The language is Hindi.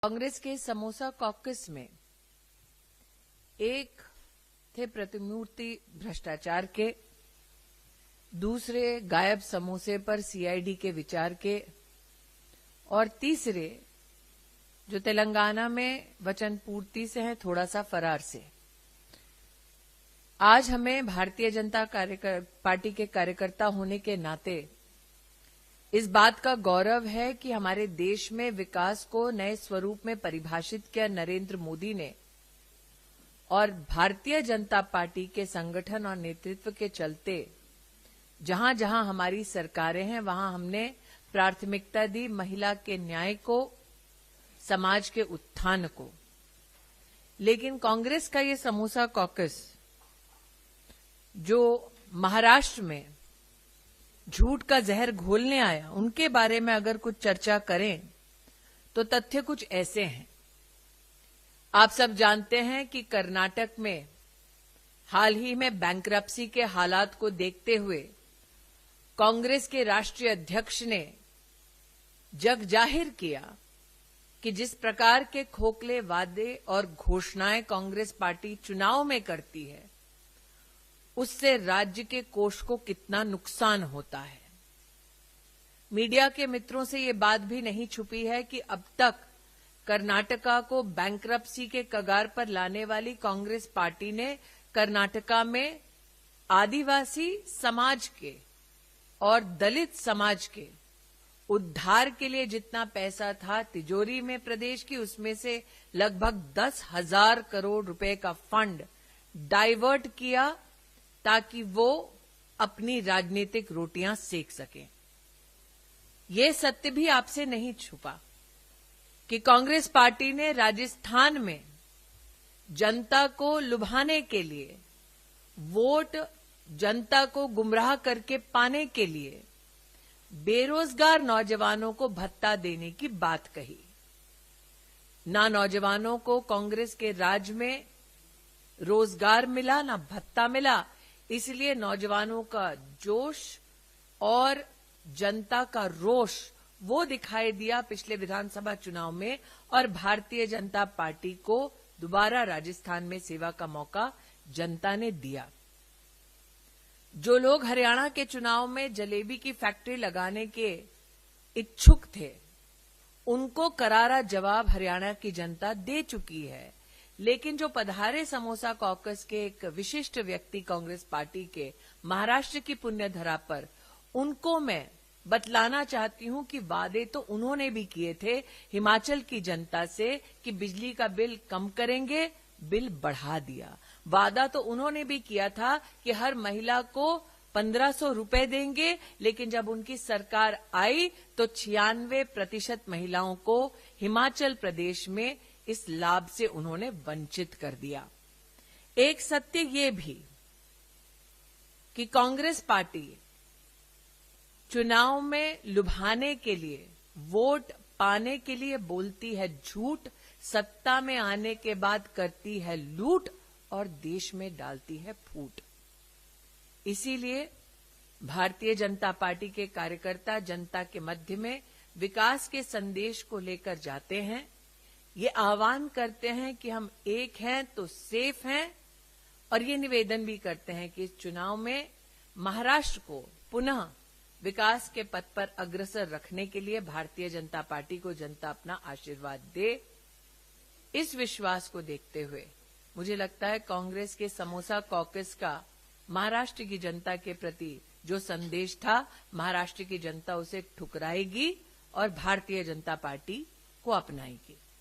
कांग्रेस के समोसा कॉकस में एक थे प्रतिमूर्ति भ्रष्टाचार के, दूसरे गायब समोसे पर सीआईडी के विचार के और तीसरे जो तेलंगाना में वचन पूर्ति से हैं थोड़ा सा फरार से। आज हमें भारतीय जनता पार्टी के कार्यकर्ता होने के नाते इस बात का गौरव है कि हमारे देश में विकास को नए स्वरूप में परिभाषित किया नरेंद्र मोदी ने, और भारतीय जनता पार्टी के संगठन और नेतृत्व के चलते जहां जहां हमारी सरकारें हैं वहां हमने प्राथमिकता दी महिला के न्याय को, समाज के उत्थान को। लेकिन कांग्रेस का ये समोसा कॉकस जो महाराष्ट्र में झूठ का जहर घोलने आया, उनके बारे में अगर कुछ चर्चा करें तो तथ्य कुछ ऐसे हैं। आप सब जानते हैं कि कर्नाटक में हाल ही में बैंकरप्सी के हालात को देखते हुए कांग्रेस के राष्ट्रीय अध्यक्ष ने जग जाहिर किया कि जिस प्रकार के खोखले वादे और घोषणाएं कांग्रेस पार्टी चुनाव में करती है, उससे राज्य के कोष को कितना नुकसान होता है। मीडिया के मित्रों से ये बात भी नहीं छुपी है कि अब तक कर्नाटका को बैंकरप्सी के कगार पर लाने वाली कांग्रेस पार्टी ने कर्नाटका में आदिवासी समाज के और दलित समाज के उद्धार के लिए जितना पैसा था तिजोरी में प्रदेश की, उसमें से लगभग 10,000 करोड़ रुपए का फंड डाइवर्ट किया ताकि वो अपनी राजनीतिक रोटियां सेक सकें। ये सत्य भी आपसे नहीं छुपा कि कांग्रेस पार्टी ने राजस्थान में जनता को लुभाने के लिए, वोट जनता को गुमराह करके पाने के लिए बेरोजगार नौजवानों को भत्ता देने की बात कही। ना नौजवानों को कांग्रेस के राज में रोजगार मिला, ना भत्ता मिला, इसलिए नौजवानों का जोश और जनता का रोष वो दिखाई दिया पिछले विधानसभा चुनाव में, और भारतीय जनता पार्टी को दोबारा राजस्थान में सेवा का मौका जनता ने दिया। जो लोग हरियाणा के चुनाव में जलेबी की फैक्ट्री लगाने के इच्छुक थे, उनको करारा जवाब हरियाणा की जनता दे चुकी है। लेकिन जो पधारे समोसा कॉकस के एक विशिष्ट व्यक्ति कांग्रेस पार्टी के महाराष्ट्र की पुण्यधरा पर, उनको मैं बतलाना चाहती हूं कि वादे तो उन्होंने भी किए थे हिमाचल की जनता से कि बिजली का बिल कम करेंगे, बिल बढ़ा दिया। वादा तो उन्होंने भी किया था कि हर महिला को 1,500 रुपए देंगे, लेकिन जब उनकी सरकार आई तो 96% महिलाओं को हिमाचल प्रदेश में इस लाभ से उन्होंने वंचित कर दिया। एक सत्य ये भी कि कांग्रेस पार्टी चुनाव में लुभाने के लिए, वोट पाने के लिए बोलती है झूठ, सत्ता में आने के बाद करती है लूट और देश में डालती है फूट। इसीलिए भारतीय जनता पार्टी के कार्यकर्ता जनता के मध्य में विकास के संदेश को लेकर जाते हैं। ये आह्वान करते हैं कि हम एक हैं तो सेफ हैं, और ये निवेदन भी करते हैं कि इस चुनाव में महाराष्ट्र को पुनः विकास के पथ पर अग्रसर रखने के लिए भारतीय जनता पार्टी को जनता अपना आशीर्वाद दे। इस विश्वास को देखते हुए मुझे लगता है कांग्रेस के समोसा कॉकस का महाराष्ट्र की जनता के प्रति जो संदेश था, महाराष्ट्र की जनता उसे ठुकराएगी और भारतीय जनता पार्टी को अपनाएगी।